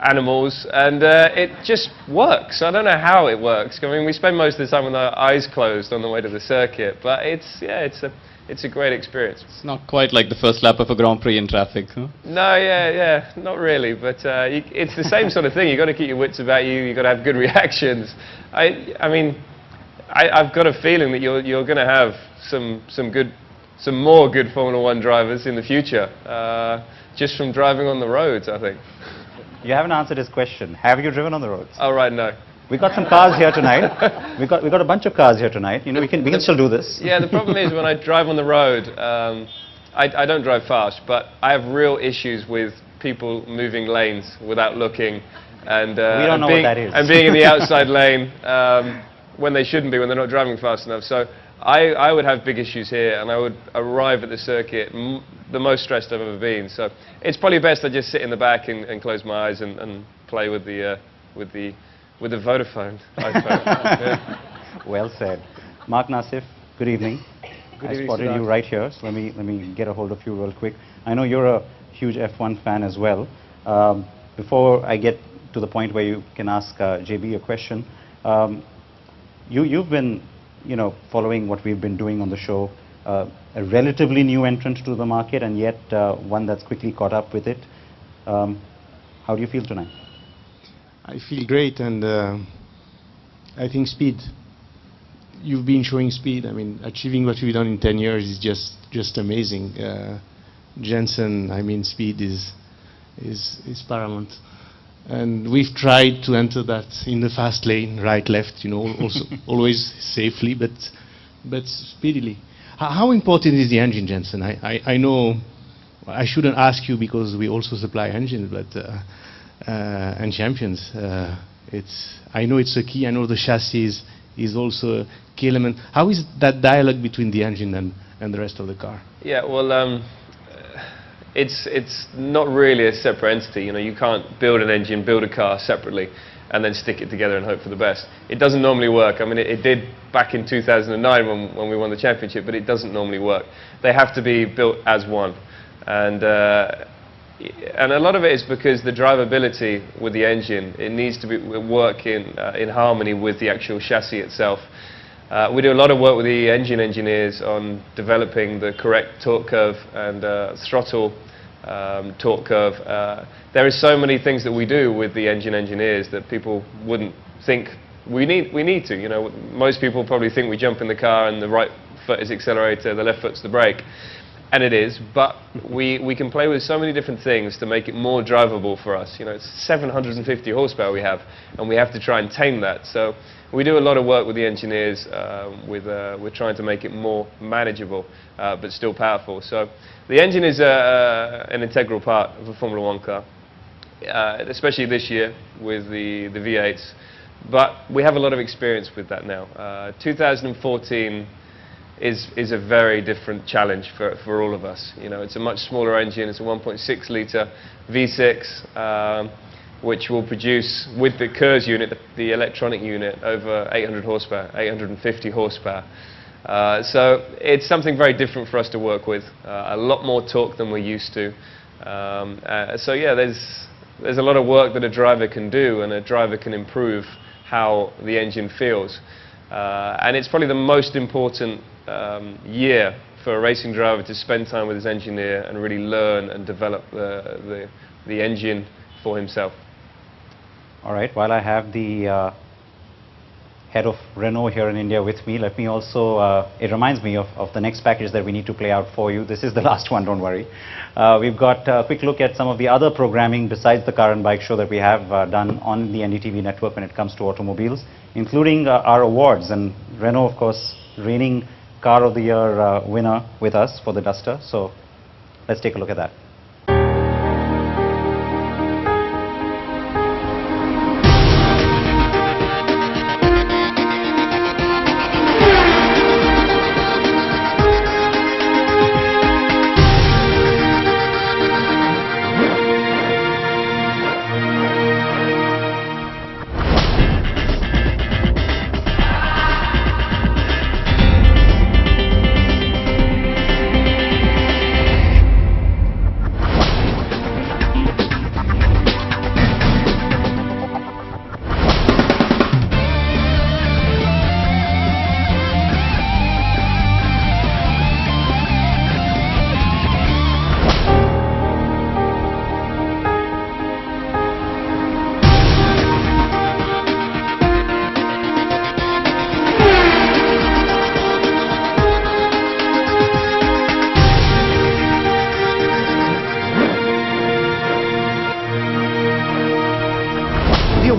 animals, and it just works. I don't know how it works. I mean, we spend most of the time with our eyes closed on the way to the circuit, but it's a great experience. It's not quite like the first lap of a Grand Prix in traffic, huh? No, yeah, not really, but it's the same sort of thing. You've got to keep your wits about you. You've got to have good reactions. I mean, I've got a feeling that you're going to have some more good Formula One drivers in the future, just from driving on the roads, I think. You haven't answered his question. Have you driven on the roads? Oh, right, no. We got some cars here tonight. we got a bunch of cars here tonight. You know, we can still do this. Yeah, the problem is when I drive on the road, I don't drive fast, but I have real issues with people moving lanes without looking, and we don't know what that is. And being in the outside lane when they shouldn't be, when they're not driving fast enough. So I would have big issues here, and I would arrive at the circuit the most stressed I've ever been. So it's probably best I just sit in the back and close my eyes and play with the Vodafone iPhone. Yeah. Well said. Mark Nassif, good evening. Good I evening, spotted you right here, so let me get a hold of you real quick. I know you're a huge F1 fan as well. Before I get to the point where you can ask JB a question, you've been, you know, following what we've been doing on the show, a relatively new entrant to the market, and yet one that's quickly caught up with it. How do you feel tonight? I feel great, and I think speed. You've been showing speed. I mean, achieving what we've done in 10 years is just amazing. Jenson, I mean, speed is paramount. And we've tried to enter that in the fast lane, right, left, you know, also always safely, but speedily. How important is the engine, Jenson? I know I shouldn't ask you because we also supply engines, but and champions. I know it's a key. I know the chassis is also a key element. How is that dialogue between the engine and the rest of the car? Yeah, well, it's not really a separate entity. You know, you can't build an engine, build a car separately, and then stick it together and hope for the best. It doesn't normally work. I mean, it did back in 2009 when we won the championship, but it doesn't normally work. They have to be built as one, and a lot of it is because the drivability with the engine, it needs to work in harmony with the actual chassis itself. We do a lot of work with the engine engineers on developing the correct torque curve and throttle torque curve. There are so many things that we do with the engine engineers that people wouldn't think we need to. You know, most people probably think we jump in the car and the right foot is accelerator, the left foot's the brake. And it is, but we can play with so many different things to make it more drivable for us. You know, it's 750 horsepower we have, and we have to try and tame that. So we do a lot of work with the engineers. We're trying to make it more manageable, but still powerful. So the engine is an integral part of a Formula One car, especially this year with the V8s. But we have a lot of experience with that now. 2014. Is a very different challenge for all of us. You know, it's a much smaller engine. It's a 1.6 litre V6, which will produce, with the KERS unit, the electronic unit, over 800 horsepower, 850 horsepower. So it's something very different for us to work with. A lot more torque than we're used to. So yeah, there's a lot of work that a driver can do, and a driver can improve how the engine feels. And it's probably the most important year for a racing driver to spend time with his engineer and really learn and develop the engine for himself. All right, while I have the head of Renault here in India with me, let me also, it reminds me of the next package that we need to play out for you. This is the last one, don't worry. We've got a quick look at some of the other programming besides the Car and Bike show that we have done on the NDTV network when it comes to automobiles, including our awards. And Renault, of course, reigning Car of the Year winner with us for the Duster. So let's take a look at that.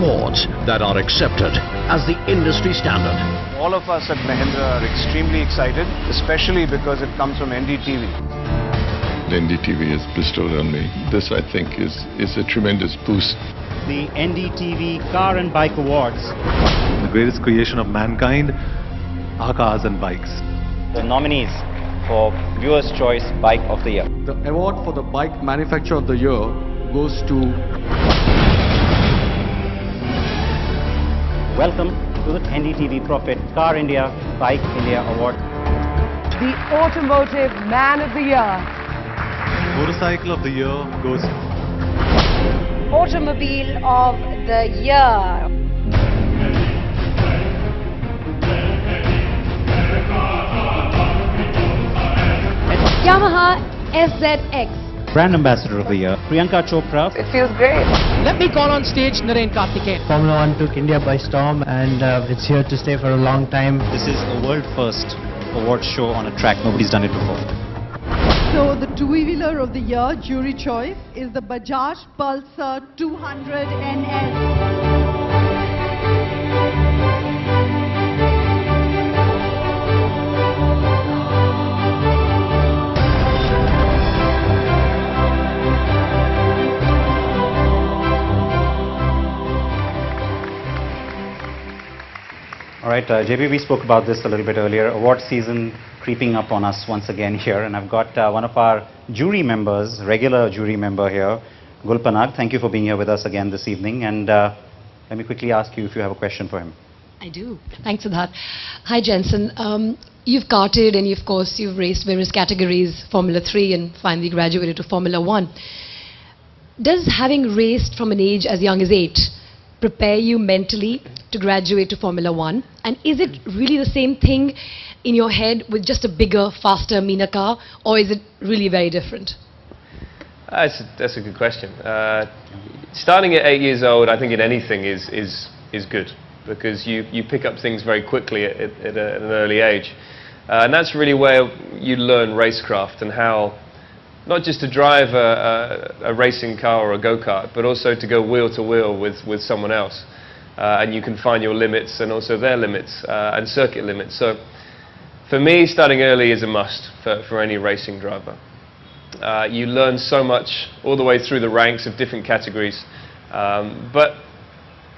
awards that are accepted as the industry standard. All of us at Mahindra are extremely excited, especially because it comes from NDTV. NDTV has bestowed on me. This, I think, is a tremendous boost. The NDTV Car and Bike Awards. The greatest creation of mankind, our cars and bikes. The nominees for Viewers' Choice Bike of the Year. The award for the Bike Manufacturer of the Year goes to... Welcome to the NDTV Profit Car India Bike India Award. The Automotive Man of the Year. Motorcycle of the Year goes... Automobile of the Year. Yamaha SZX. Brand Ambassador of the Year, Priyanka Chopra. It feels great. Let me call on stage Naren Karthikeyan. Formula 1 took India by storm, and it's here to stay for a long time. This is a world first award show on a track. Nobody's done it before. So the two-wheeler of the year jury choice is the Bajaj Pulsar 200 NS. All right, JB, we spoke about this a little bit earlier. Award season creeping up on us once again here, and I've got one of our jury members, regular jury member here, Gulpanag. Thank you for being here with us again this evening, and let me quickly ask you if you have a question for him. I do. Thanks, Siddharth. Hi, Jenson. You've karted and of course you've raced various categories, Formula 3 and finally graduated to Formula 1. Does having raced from an age as young as 8 prepare you mentally to graduate to Formula 1? And is it really the same thing in your head with just a bigger, faster, meaner car, or is it really very different? That's a good question. Starting at 8 years old, I think in anything is good, because you pick up things very quickly at an early age. And that's really where you learn racecraft and how not just to drive a racing car or a go-kart, but also to go wheel to wheel with someone else. And you can find your limits and also their limits and circuit limits. So for me, starting early is a must for any racing driver. You learn so much all the way through the ranks of different categories, but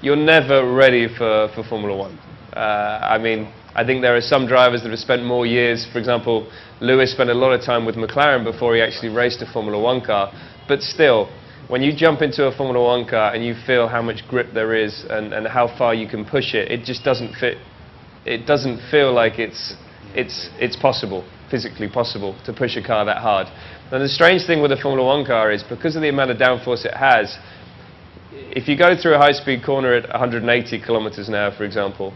you're never ready for Formula 1. I mean, I think there are some drivers that have spent more years. For example, Lewis spent a lot of time with McLaren before he actually raced a Formula 1 car. But still, when you jump into a Formula 1 car and you feel how much grip there is and how far you can push it, it just doesn't fit. It doesn't feel like it's possible, physically possible, to push a car that hard. And the strange thing with a Formula 1 car is, because of the amount of downforce it has, if you go through a high-speed corner at 180 kilometers an hour, for example,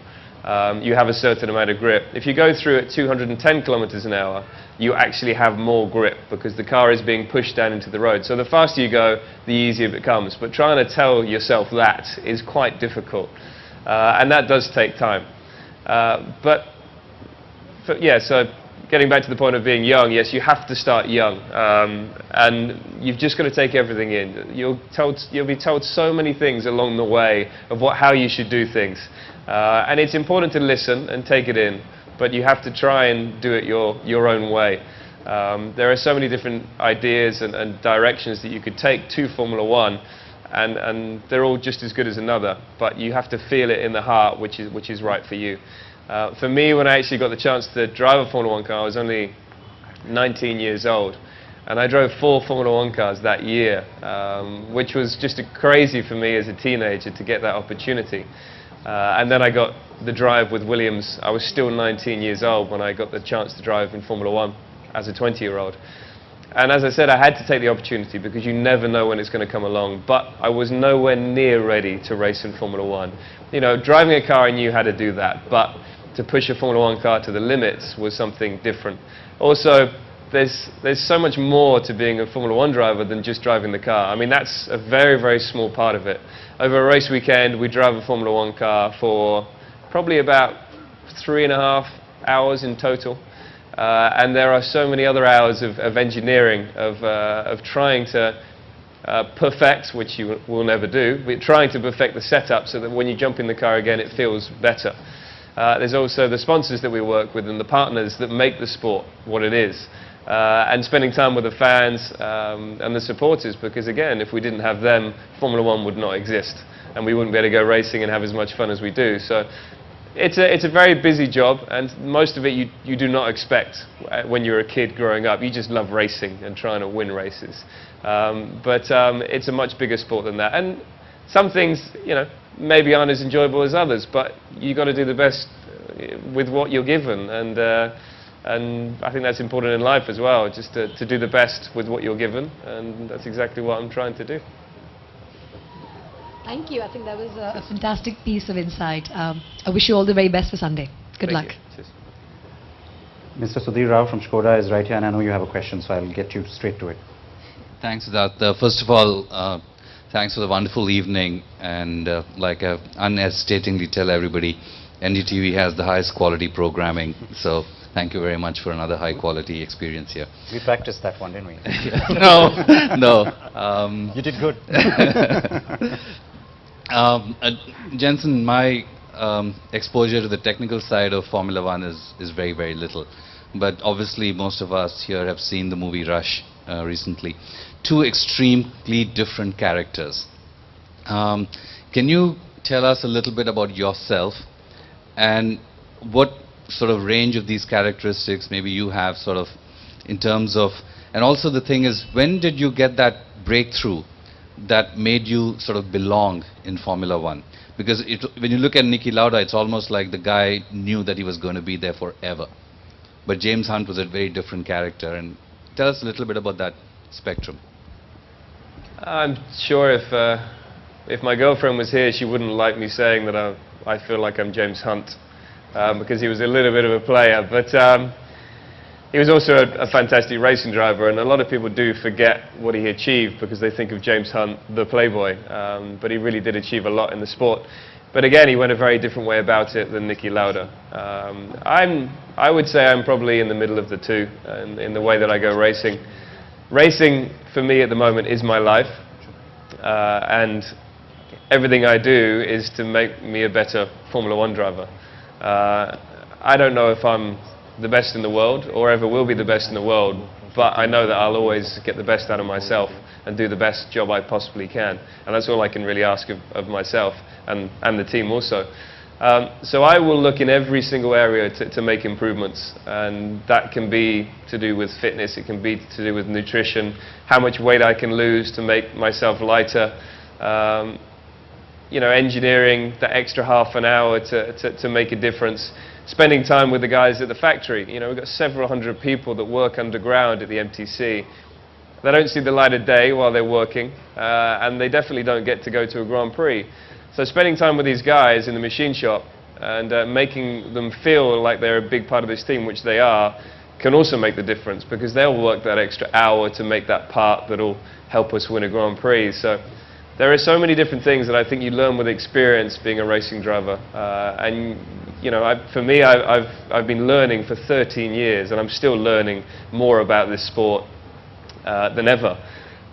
you have a certain amount of grip. If you go through at 210 kilometers an hour, you actually have more grip because the car is being pushed down into the road. So the faster you go, the easier it becomes. But trying to tell yourself that is quite difficult. And that does take time. Yeah, so getting back to the point of being young, yes, you have to start young. And you've just got to take everything in. You'll be told so many things along the way of how you should do things. And it's important to listen and take it in, but you have to try and do it your own way. There are so many different ideas and directions that you could take to Formula 1, and they're all just as good as another, but you have to feel it in the heart which is right for you. For me, when I actually got the chance to drive a Formula 1 car, I was only 19 years old. And I drove 4 Formula 1 cars that year, which was just crazy for me as a teenager to get that opportunity. And then I got the drive with Williams. I was still 19 years old when I got the chance to drive in Formula 1 as a 20-year-old. And as I said, I had to take the opportunity because you never know when it's going to come along. But I was nowhere near ready to race in Formula 1. You know, driving a car, I knew how to do that. But to push a Formula 1 car to the limits was something different. Also, there's so much more to being a Formula 1 driver than just driving the car. I mean, that's a very, very small part of it. Over a race weekend, we drive a Formula 1 car for probably about 3.5 hours in total. And there are so many other hours of engineering, of trying to perfect, which you will never do, but trying to perfect the setup so that when you jump in the car again it feels better. There's also the sponsors that we work with and the partners that make the sport what it is. And spending time with the fans and the supporters, because again, if we didn't have them, Formula One would not exist and we wouldn't be able to go racing and have as much fun as we do. So it's a very busy job, and most of it you do not expect when you're a kid growing up. You just love racing and trying to win races. But it's a much bigger sport than that. And some things, you know, maybe aren't as enjoyable as others, but you got to do the best with what you're given. And I think that's important in life as well, just to do the best with what you're given, and that's exactly what I'm trying to do. Thank you. I think that was a fantastic piece of insight. I wish you all the very best for Sunday. Good luck. Mr. Sudhir Rao from Skoda is right here, and I know you have a question, so I'll get you straight to it. Thanks, Siddharth. First of all, thanks for the wonderful evening, and like I unhesitatingly tell everybody, NDTV has the highest quality programming, so thank you very much for another high quality experience here. We practiced that one, didn't we? No. You did good. Jenson, my exposure to the technical side of Formula One is very, very little. But obviously most of us here have seen the movie Rush recently. Two extremely different characters. Can you tell us a little bit about yourself and what sort of range of these characteristics maybe you have sort of in terms of, and also the thing is, when did you get that breakthrough that made you sort of belong in Formula One? Because when you look at Niki Lauda, it's almost like the guy knew that he was going to be there forever. But James Hunt was a very different character, and tell us a little bit about that spectrum. I'm sure if my girlfriend was here, she wouldn't like me saying that I feel like I'm James Hunt, because he was a little bit of a player, but he was also a fantastic racing driver, and a lot of people do forget what he achieved because they think of James Hunt, the playboy, but he really did achieve a lot in the sport. But again, he went a very different way about it than Niki Lauda. I would say I'm probably in the middle of the two in the way that I go racing. Racing, for me at the moment, is my life, and everything I do is to make me a better Formula One driver. I don't know if I'm the best in the world or ever will be the best in the world, but I know that I'll always get the best out of myself and do the best job I possibly can, and that's all I can really ask of myself and the team also. So I will look in every single area to make improvements, and that can be to do with fitness, it can be to do with nutrition, how much weight I can lose to make myself lighter, you know, engineering that extra half an hour to make a difference, spending time with the guys at the factory. You know, we've got several hundred people that work underground at the MTC. They don't see the light of day while they're working, and they definitely don't get to go to a Grand Prix. So spending time with these guys in the machine shop and making them feel like they're a big part of this team, which they are, can also make the difference, because they'll work that extra hour to make that part that'll help us win a Grand Prix. So there are so many different things that I think you learn with experience being a racing driver. And you know, for me, I've been learning for 13 years, and I'm still learning more about this sport than ever.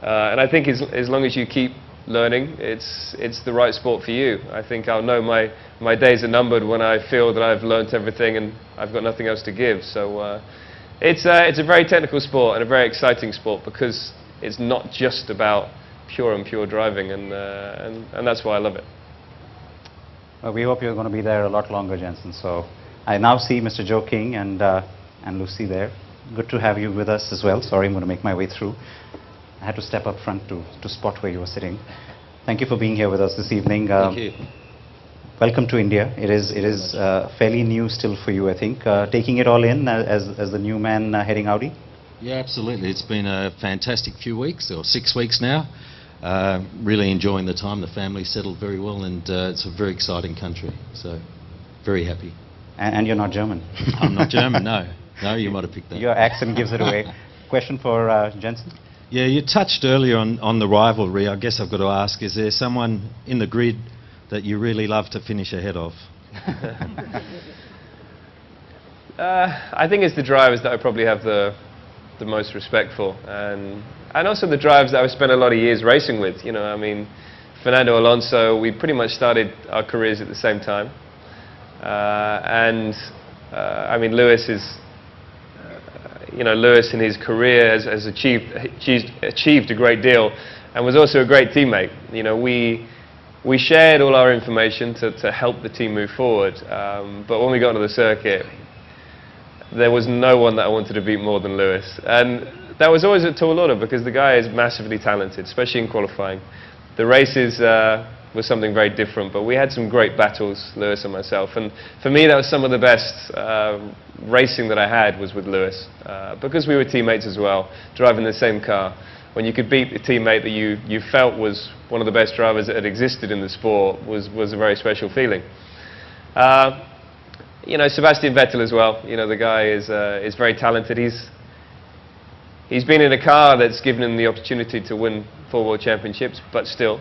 And I think as long as you keep learning, it's the right sport for you. I think I'll know my days are numbered when I feel that I've learnt everything and I've got nothing else to give. So it's a very technical sport and a very exciting sport, because it's not just about pure driving, and that's why I love it. Well, we hope you're going to be there a lot longer, Jenson. So I now see Mr. Joe King and Lucy there. Good to have you with us as well. Sorry, I'm going to make my way through. I had to step up front to spot where you were sitting. Thank you for being here with us this evening. Thank you. Welcome to India. It is fairly new still for you, I think. Taking it all in as the new man heading Audi? Yeah, absolutely. It's been a fantastic few weeks, or 6 weeks now. Really enjoying the time. The family settled very well, and it's a very exciting country. So, very happy. And you're not German? I'm not German, no. No, you might have picked that. Your accent gives it away. Question for Jenson? Yeah, you touched earlier on the rivalry. I guess I've got to ask, is there someone in the grid that you really love to finish ahead of? I think it's the drivers that I probably have the the most respect for, and also the drivers that I've spent a lot of years racing with. You know, I mean, Fernando Alonso, we pretty much started our careers at the same time, I mean, Lewis is, you know, Lewis in his career has achieved a great deal, and was also a great teammate. You know, we shared all our information to help the team move forward, but when we got onto the circuit, there was no one that I wanted to beat more than Lewis, and that was always a tall order because the guy is massively talented, especially in qualifying. The races was something very different, but we had some great battles, Lewis and myself, and for me that was some of the best racing that I had was with Lewis, because we were teammates as well, driving the same car. When you could beat a teammate that you felt was one of the best drivers that had existed in the sport was a very special feeling. You know, Sebastian Vettel as well. You know, the guy is very talented. He's been in a car that's given him the opportunity to win 4 World Championships, but still,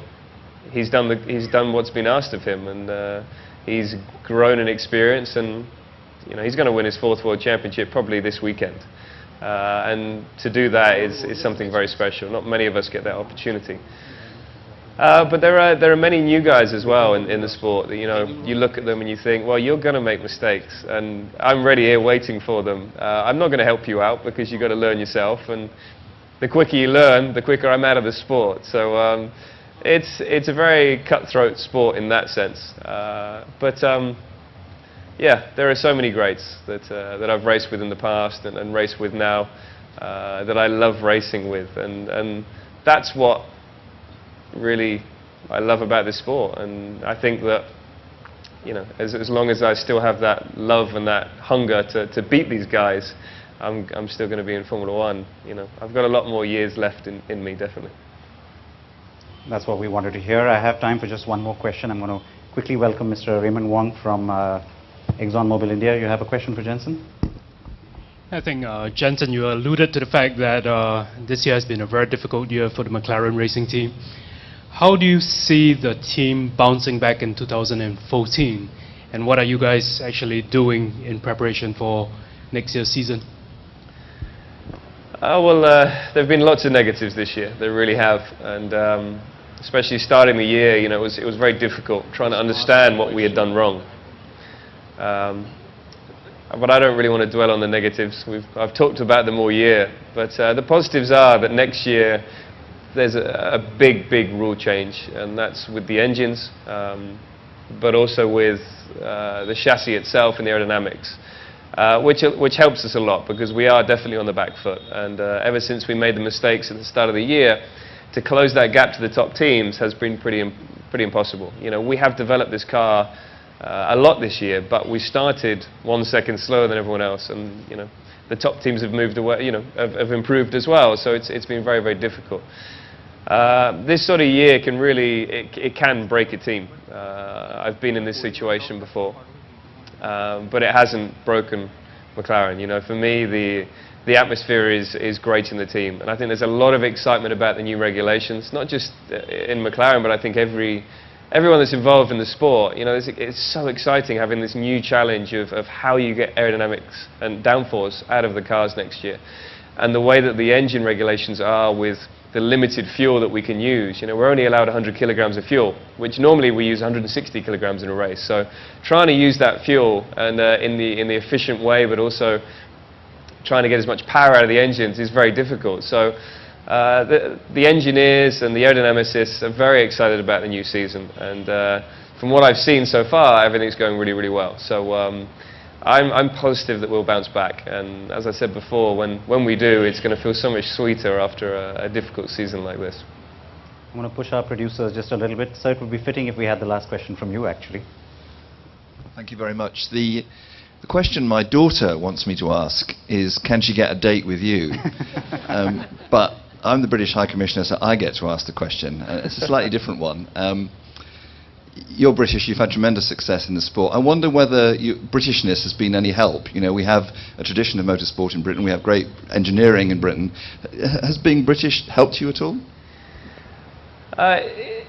he's done what's been asked of him, and he's grown in experience, and you know, he's going to win his 4th World Championship probably this weekend. And to do that is something very special. Not many of us get that opportunity. But there are many new guys as well in the sport that, you know, you look at them and you think, well, you're going to make mistakes, and I'm ready here waiting for them. I'm not going to help you out because you've got to learn yourself, and the quicker you learn, the quicker I'm out of the sport. So it's a very cutthroat sport in that sense. Yeah, there are so many greats that I've raced with in the past and race with now that I love racing with, and that's what really I love about this sport. And I think that, you know, as long as I still have that love and that hunger to beat these guys, I'm still going to be in Formula One. You know, I've got a lot more years left in me, definitely. That's what we wanted to hear. I have time for just one more question. I'm going to quickly welcome Mr. Raymond Wong from ExxonMobil India. You have a question for Jenson? I think, Jenson, you alluded to the fact that this year has been a very difficult year for the McLaren racing team. How do you see the team bouncing back in 2014? And what are you guys actually doing in preparation for next year's season? Well, there have been lots of negatives this year. There really have. And especially starting the year, you know, it was very difficult trying to understand what we had done wrong. But I don't really want to dwell on the negatives. I've talked about them all year. But the positives are that next year there's a big rule change, and that's with the engines, but also with the chassis itself and the aerodynamics, which helps us a lot because we are definitely on the back foot. And ever since we made the mistakes at the start of the year, to close that gap to the top teams has been pretty impossible. You know, we have developed this car a lot this year, but we started 1 second slower than everyone else, and you know, the top teams have moved away, you know, have improved as well. So it's been very difficult. This sort of year can really, it can break a team. I've been in this situation before, but it hasn't broken McLaren. You know, for me, the atmosphere is great in the team, and I think there's a lot of excitement about the new regulations, not just in McLaren, but I think everyone that's involved in the sport. You know, it's so exciting having this new challenge of how you get aerodynamics and downforce out of the cars next year, and the way that the engine regulations are with the limited fuel that we can use. You know, we're only allowed 100 kilograms of fuel, which normally we use 160 kilograms in a race. So trying to use that fuel and in the efficient way, but also trying to get as much power out of the engines is very difficult. So the engineers and the aerodynamicists are very excited about the new season, and from what I've seen so far, everything's going really well. So I'm positive that we'll bounce back, and as I said before, when we do, it's going to feel so much sweeter after a difficult season like this. I'm going to push our producers just a little bit, so it would be fitting if we had the last question from you, actually. Thank you very much. The question my daughter wants me to ask is, can she get a date with you? But I'm the British High Commissioner, so I get to ask the question. It's a slightly different one. You're British, you've had tremendous success in the sport. I wonder whether Britishness has been any help. You know, we have a tradition of motorsport in Britain, we have great engineering in Britain. Has being British helped you at all?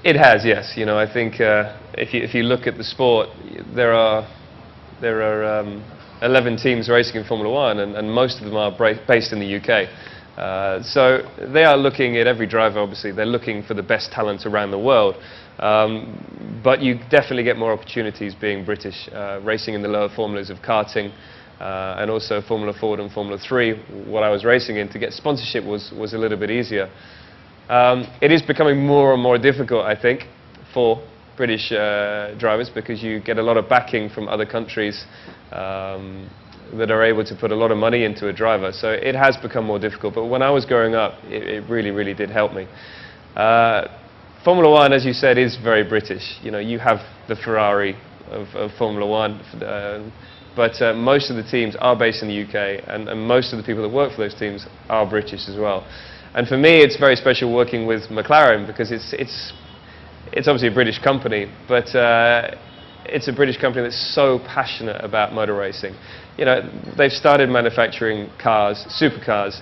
It has, yes. You know, I think if you look at the sport, there are 11 teams racing in Formula One, and most of them are based in the UK. So they are looking at every driver, obviously, they're looking for the best talent around the world. But you definitely get more opportunities being British, racing in the lower formulas of karting, and also Formula Ford and Formula 3, what I was racing in. To get sponsorship was a little bit easier. It is becoming more and more difficult, I think, for British drivers, because you get a lot of backing from other countries that are able to put a lot of money into a driver. So it has become more difficult, but when I was growing up, it really, really did help me. Formula 1, as you said, is very British. You know, you have the Ferrari of Formula 1, but most of the teams are based in the UK, and most of the people that work for those teams are British as well. And for me, it's very special working with McLaren, because it's obviously a British company, but it's a British company that's so passionate about motor racing. You know, they've started manufacturing cars, supercars,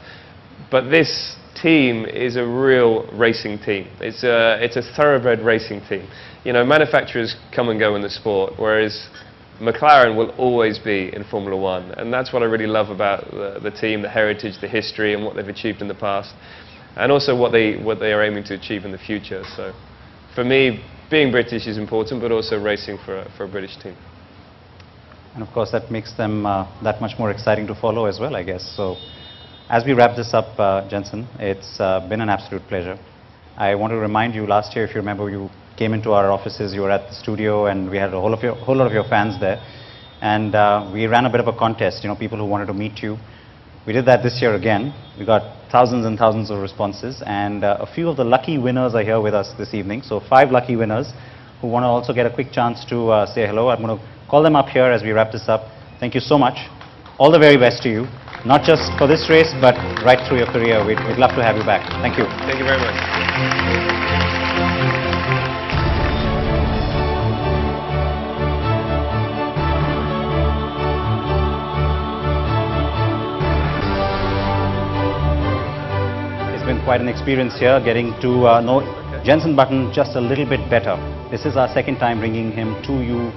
but this team is a real racing team. It's a thoroughbred racing team. You know, manufacturers come and go in the sport, whereas McLaren will always be in Formula 1, and that's what I really love about the team, the heritage, the history, and what they've achieved in the past, and also what they are aiming to achieve in the future. So, for me, being British is important, but also racing for a British team. And of course, that makes them that much more exciting to follow as well, I guess. So, as we wrap this up, Jenson, it's been an absolute pleasure. I want to remind you, last year, if you remember, you came into our offices, you were at the studio, and we had a whole lot of your fans there. And we ran a bit of a contest, you know, people who wanted to meet you. We did that this year again. We got thousands and thousands of responses, and a few of the lucky winners are here with us this evening. So 5 lucky winners who want to also get a quick chance to say hello. I'm going to call them up here as we wrap this up. Thank you so much. All the very best to you, not just for this race, but right through your career. We'd love to have you back. Thank you. Thank you very much. Been quite an experience here, getting to know Jenson Button just a little bit better. This is our second time bringing him to you,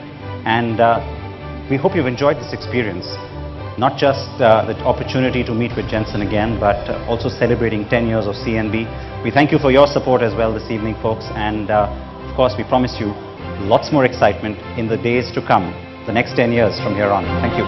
and we hope you've enjoyed this experience. Not just the opportunity to meet with Jenson again, but also celebrating 10 years of CNB. We thank you for your support as well this evening, folks, and of course we promise you lots more excitement in the days to come, the next 10 years from here on. Thank you.